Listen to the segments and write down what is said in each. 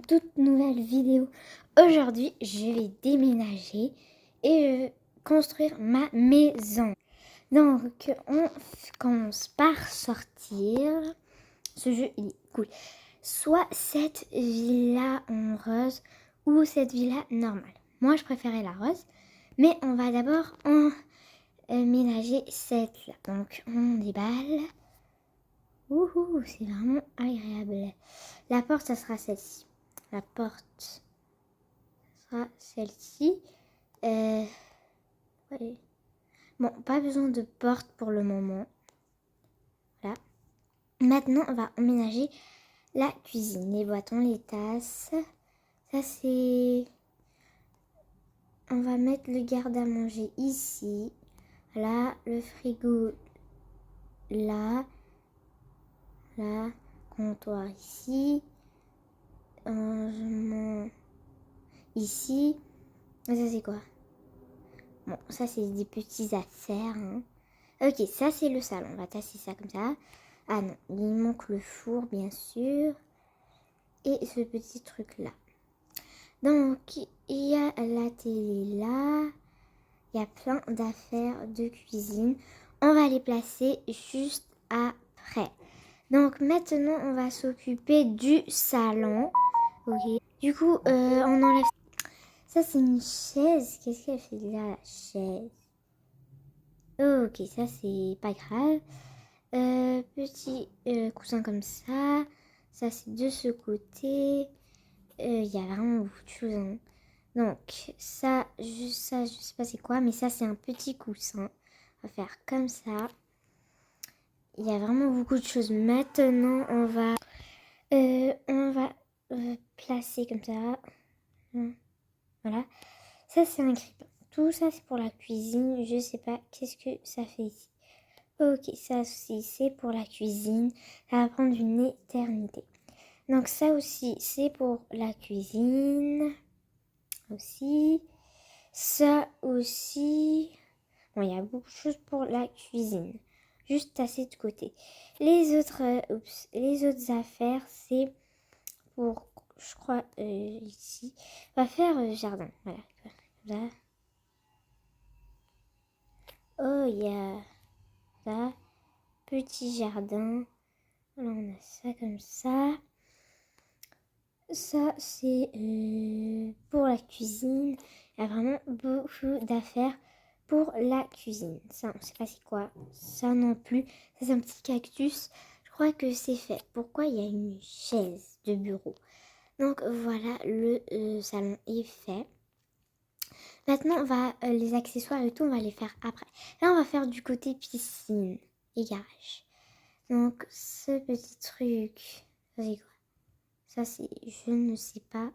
toute nouvelle vidéo. Aujourd'hui, je vais déménager et construire ma maison. Donc, on commence par sortir. Ce jeu, il est cool. Soit cette villa en rose ou cette villa normale. Moi, je préférais la rose. Mais on va d'abord emménager cette là. Donc, on déballe. Ouhou, c'est vraiment agréable. La porte, ça sera celle-ci. La porte sera celle-ci. Ouais. Bon, pas besoin de porte pour le moment. Voilà. Maintenant, on va emménager la cuisine. Les boîtons, les tasses. Ça, c'est... On va mettre le garde-à-manger ici. Là, le frigo là. Là, comptoir ici. Rangement ici. Ça, c'est quoi? Bon, ça, c'est des petites affaires. Hein. Ok, ça, c'est le salon. On va tasser ça comme ça. Ah non, il manque le four, bien sûr. Et ce petit truc-là. Donc, il y a la télé là. Il y a plein d'affaires de cuisine. On va les placer juste après. Donc, maintenant, on va s'occuper du salon. Ok. Du coup, on enlève... Ça, c'est une chaise. Qu'est-ce qu'elle fait là, la chaise? Ok, ça, c'est pas grave. Petit coussin comme ça. Ça, c'est de ce côté. Il y a vraiment beaucoup de choses. Hein. Donc, ça, je sais pas c'est quoi, mais ça, c'est un petit coussin. On va faire comme ça. Il y a vraiment beaucoup de choses. Maintenant, on va placer comme ça. Voilà. Ça, c'est un grippin. Tout ça, c'est pour la cuisine. Je sais pas qu'est-ce que ça fait ici. Ok, ça aussi, c'est pour la cuisine. Ça va prendre une éternité. Donc ça aussi, c'est pour la cuisine. Aussi. Ça aussi. Bon, il y a beaucoup de choses pour la cuisine. Juste assez de côté. Les autres affaires, c'est pour, je crois, ici. On va faire jardin. Voilà. Là. Oh, il y a ça. Petit jardin. Là, on a ça comme ça. Ça, c'est pour la cuisine. Il y a vraiment beaucoup d'affaires pour la cuisine. Ça, on ne sait pas c'est quoi. Ça non plus. Ça, c'est un petit cactus. Je crois que c'est fait. Pourquoi il y a une chaise de bureau? Donc, voilà, le salon est fait. Maintenant, on va les accessoires et tout, on va les faire après. Là, on va faire du côté piscine et garage. Donc, ce petit truc, c'est quoi? Ça, c'est, je ne sais pas,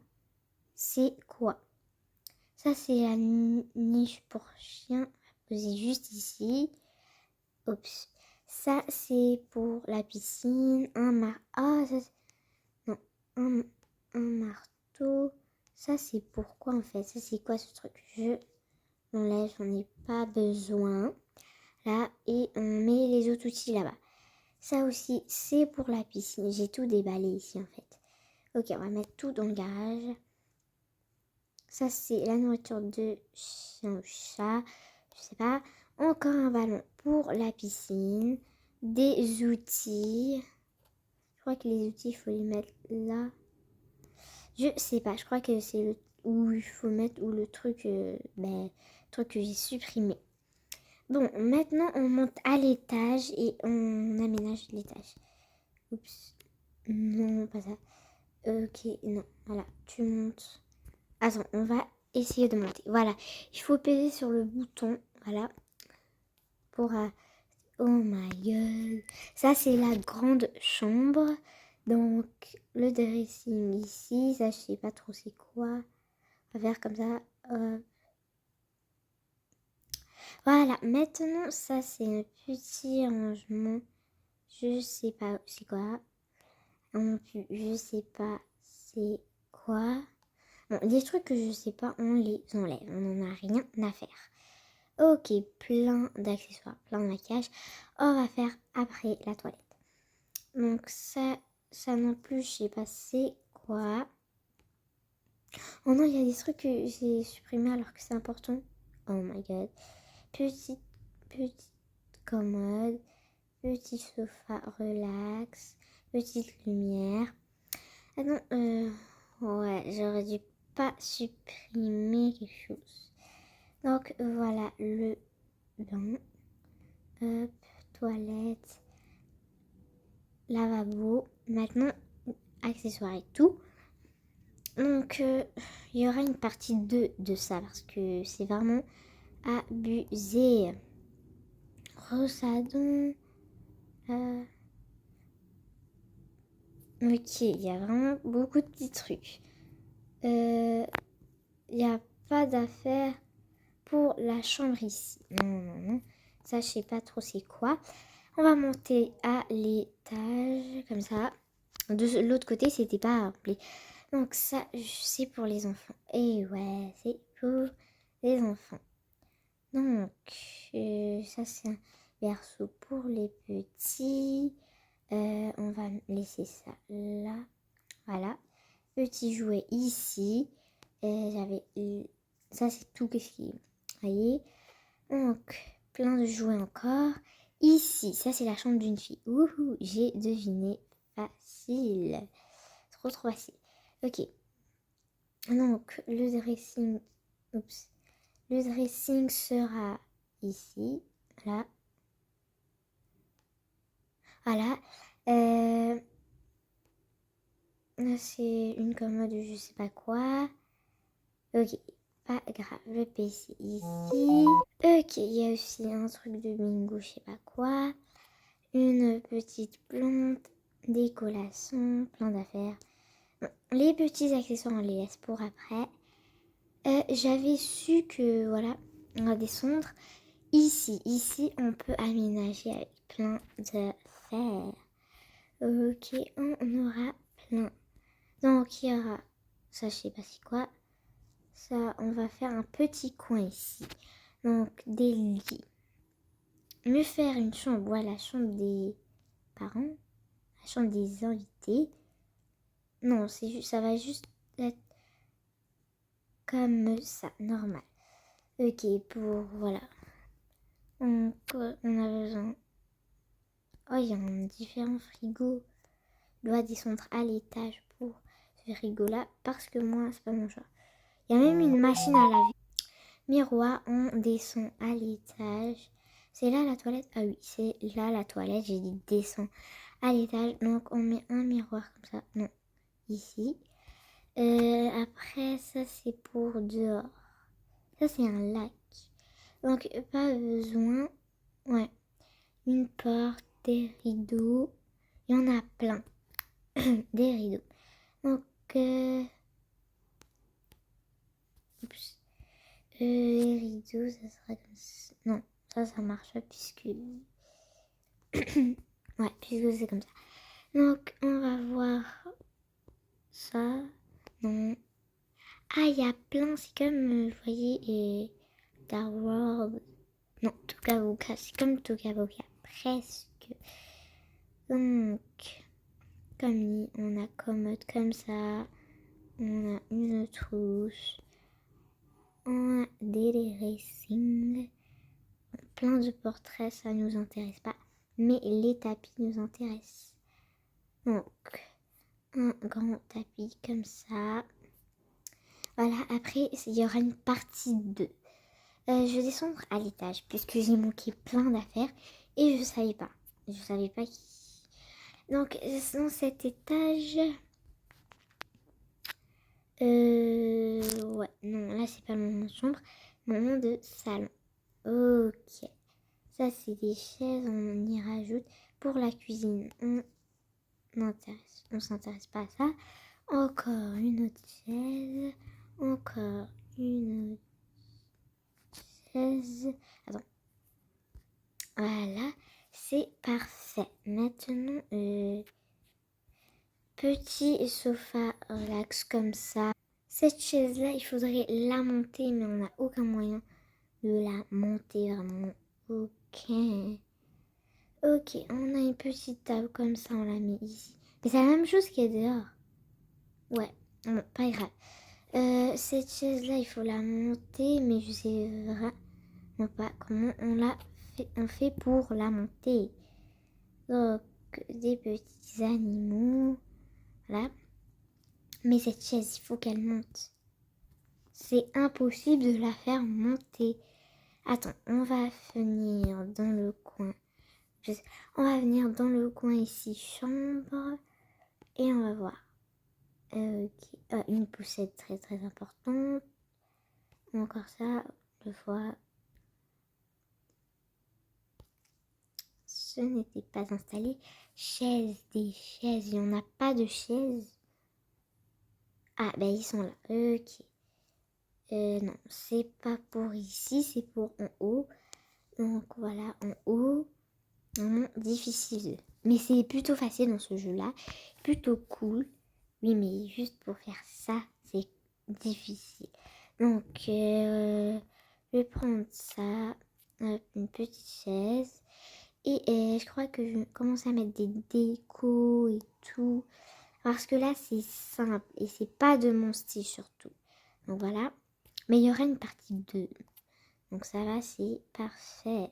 c'est quoi. Ça, c'est la niche pour chien. On va poser juste ici. Oups. Ça, c'est pour la piscine. Ah, ça, non, un marteau. Ça, c'est pour quoi, en fait? Ça, c'est quoi, ce truc? Je l'enlève, j'en ai pas besoin. Là, et on met les autres outils là-bas. Ça aussi, c'est pour la piscine. J'ai tout déballé ici, en fait. Ok, on va mettre tout dans le garage. Ça, c'est la nourriture de chien ou chat. Je sais pas. Encore un ballon pour la piscine. Des outils. Je crois que les outils, il faut les mettre là. Je sais pas. Je crois que c'est le où il faut mettre ou le truc, truc que j'ai supprimé. Bon, maintenant, on monte à l'étage et on aménage l'étage. Oups. Non, pas ça. Ok, non. Voilà, tu montes. Attends, on va essayer de monter. Voilà, il faut peser sur le bouton. Voilà. Pour... oh my god. Ça, c'est la grande chambre. Donc, le dressing ici. Ça, je sais pas trop c'est quoi. On va faire comme ça. Voilà, maintenant, ça, c'est un petit rangement. Je sais pas c'est quoi. Je sais pas c'est quoi. Bon, des trucs que je sais pas, on les enlève. On n'en a rien à faire. Ok, plein d'accessoires, plein de maquillage. On va faire après la toilette. Donc ça non plus, je sais pas c'est quoi. Oh non, il y a des trucs que j'ai supprimés alors que c'est important. Oh my god. Petite commode, petit sofa relax, petite lumière. Ah non, ouais, j'aurais dû pas supprimer quelque chose. Donc voilà le bain, hop, toilette, lavabo. Maintenant, accessoires et tout. Donc il y aura une partie 2 de ça parce que c'est vraiment abusé. Rossadon. Ok, il y a vraiment beaucoup de petits trucs. Il n'y a pas d'affaire pour la chambre ici. Non. Ça, je sais pas trop c'est quoi. On va monter à l'étage, comme ça. De l'autre côté, c'était pas rempli. Donc ça, c'est pour les enfants. Et ouais, c'est pour les enfants. Donc, ça, c'est un berceau pour les petits. On va laisser ça là. Voilà. Petit jouet ici. J'avais... Ça, c'est tout ce qui est... Vous voyez. Donc, plein de jouets encore. Ici, ça, c'est la chambre d'une fille. Ouhou, j'ai deviné. Facile. Trop facile. Ok. Donc, le dressing... Oups. Le dressing sera ici. Là. Voilà. Là, c'est une commode, je sais pas quoi. Ok, pas grave. Le PC ici. Ok, il y a aussi un truc de bingo, je sais pas quoi. Une petite plante, des collations, plein d'affaires. Bon, les petits accessoires, on les laisse pour après. J'avais su que, voilà, on va descendre. Ici, on peut aménager avec plein d'affaires. Ok, on aura plein. Donc, il y aura, ça, je sais pas c'est quoi. Ça, on va faire un petit coin ici. Donc, des lits. Me faire une chambre, voilà, la chambre des parents, la chambre des invités. Non, c'est juste, ça va juste être comme ça, normal. Ok, pour, voilà. Donc, on a besoin... Oh, il y a un différent frigo. Je dois descendre à l'étage pour ce frigo-là, parce que moi, c'est pas mon choix. Il y a même une machine à laver. Miroir, on descend à l'étage. C'est là la toilette? Ah oui, c'est là la toilette. J'ai dit descend à l'étage. Donc on met un miroir comme ça. Non, ici. Après, ça c'est pour dehors. Ça c'est un lac. Donc pas besoin. Ouais. Une porte, des rideaux. Il y en a plein. Des rideaux. Donc... Oups. Les rideaux, ça sera comme ça. Non, ça marche pas puisque... ouais, puisque c'est comme ça. Donc, on va voir ça. Non. Ah, il y a plein, c'est comme, vous voyez, et Star Wars. Non, Tokaboka, c'est comme Tokaboka, presque. Donc, comme on a commode comme ça. On a une trousse. On a des dressings. Plein de portraits, ça nous intéresse pas. Mais les tapis nous intéressent. Donc, un grand tapis comme ça. Voilà, après, il y aura une partie 2. Je vais descendre à l'étage puisque j'ai manqué plein d'affaires et je savais pas. Je savais pas qui. Donc, dans cet étage... ouais, non, là, c'est pas le moment de chambre. Moment de salon. Ok. Ça, c'est des chaises, on y rajoute. Pour la cuisine, on s'intéresse pas à ça. Encore une autre chaise. Encore une autre chaise. Attends. Voilà, c'est parfait. Maintenant, petit sofa relax comme ça. Cette chaise-là, il faudrait la monter, mais on n'a aucun moyen de la monter vraiment. Ok. Ok, on a une petite table comme ça, on la met ici. Mais c'est la même chose qu'il y a dehors. Ouais, bon, pas grave. Cette chaise-là, il faut la monter, mais je sais vraiment pas comment on fait pour la monter. Donc, des petits animaux, voilà. Mais cette chaise, il faut qu'elle monte. C'est impossible de la faire monter. Attends, on va venir dans le coin. On va venir dans le coin ici, chambre. Et on va voir. Une poussette très très importante. Encore ça, 2 fois. Ce n'était pas installé. Des chaises. Il n'y en a pas de chaises. Ah, ben ils sont là. Ok. Non, c'est pas pour ici, c'est pour en haut. Donc voilà, en haut. Vraiment difficile. Mais c'est plutôt facile dans ce jeu-là. Plutôt cool. Oui, mais juste pour faire ça, c'est difficile. Donc, je vais prendre ça. Une petite chaise. Et je crois que je vais commencer à mettre des décos et tout. Parce que là, c'est simple. Et c'est pas de mon style surtout. Donc voilà. Mais il y aura une partie 2. Donc ça va, c'est parfait.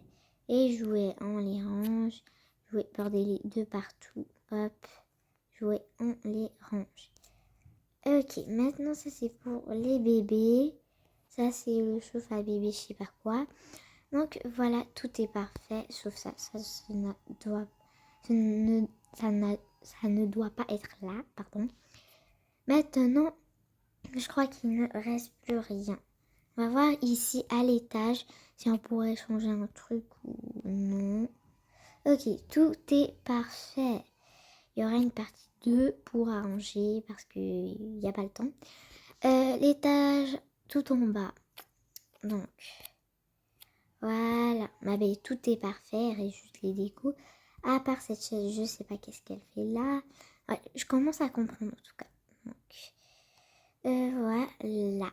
Et jouer, on les range. Jouer, border de partout. Hop. Jouer, on les range. Ok, maintenant ça c'est pour les bébés. Ça c'est le chauffe à bébé, je sais pas quoi. Donc voilà, tout est parfait, sauf ça. Ça ne doit pas être là, pardon. Maintenant, je crois qu'il ne reste plus rien. On va voir ici à l'étage si on pourrait changer un truc ou non. Ok, tout est parfait. Il y aura une partie 2 pour arranger parce qu'il n'y a pas le temps. L'étage tout en bas. Donc, voilà. Ma belle, tout est parfait. Il reste juste les décos. À part cette chaise, je sais pas qu'est-ce qu'elle fait là. Ouais, je commence à comprendre en tout cas. Donc, voilà.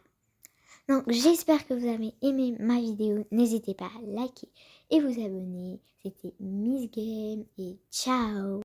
Donc, j'espère que vous avez aimé ma vidéo. N'hésitez pas à liker et vous abonner. C'était Miss Game et ciao!